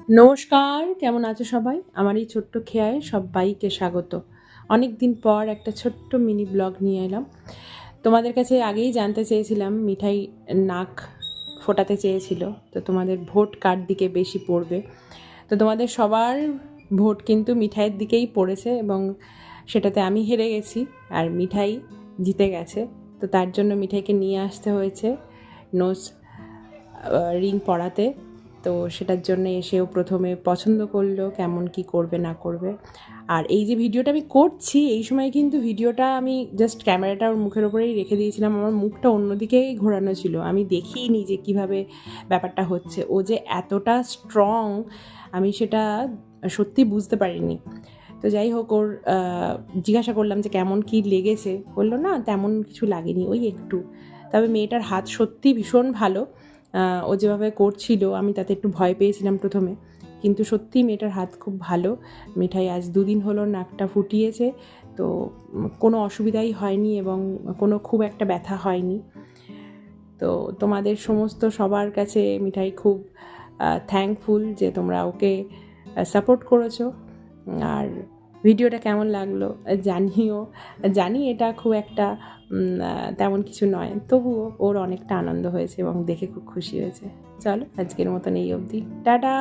নমস্কার, কেমন আছো সবাই? আমার এই ছোট্ট খেয়ায় সব্বাইকে স্বাগত। অনেক দিন পর একটা ছোট্ট মিনি ব্লগ নিয়ে এলাম। তোমাদের কাছে আগেই জানতে চেয়েছিলাম, মিঠাই নাক ফোটাতে চেয়েছিল, তো তোমাদের ভোট কার দিকে বেশি পড়বে। তো তোমাদের সবার ভোট কিন্তু মিঠাইয়ের দিকেই পড়েছে এবং সেটাতে আমি হেরে গেছি আর মিঠাই জিতে গেছে। তো তার জন্য মিঠাইকে নিয়ে আসতে হয়েছে নোজ রিং পরাতে। তো সেটার জন্য এসেও প্রথমে পছন্দ করলো কেমন কি করবে না করবে। আর এই যে ভিডিওটা আমি করছি এই সময় কিন্তু ভিডিওটা আমি জাস্ট ক্যামেরাটা ওর মুখের ওপরেই রেখে দিয়েছিলাম, আমার মুখটা অন্যদিকেই ঘোরানো ছিল, আমি দেখিনি যে কীভাবে ব্যাপারটা হচ্ছে। ও যে এতটা স্ট্রং আমি সেটা সত্যি বুঝতে পারিনি। তো যাই হোক, ওর জিজ্ঞাসা করলাম যে কেমন কি লেগেছে, বললো না তেমন কিছু লাগেনি, ওই একটু। তবে মেয়েটার হাত সত্যি ভীষণ ভালো। ও যেভাবে করছিল আমি তাতে একটু ভয় পেয়েছিলাম প্রথমে, কিন্তু সত্যিই মেয়েটার হাত খুব ভালো। মিঠাই আজ 2 দিন হলো নাকটা ফুটিয়েছে, তো কোনো অসুবিধাই হয়নি এবং কোনো খুব একটা ব্যথা হয়নি। তো তোমাদের সমস্ত সবার কাছে মিঠাই খুব থ্যাঙ্কফুল যে তোমরা ওকে সাপোর্ট করেছো। আর ভিডিওটা কেমন লাগলো জানিও। জানি এটা খুব একটা তেমন কিছু নয়, তবুও ওর অনেকটা আনন্দ হয়েছে এবং দেখে খুব খুশি হয়েছে। চলো আজকের মতন এই অবধি, টাটা।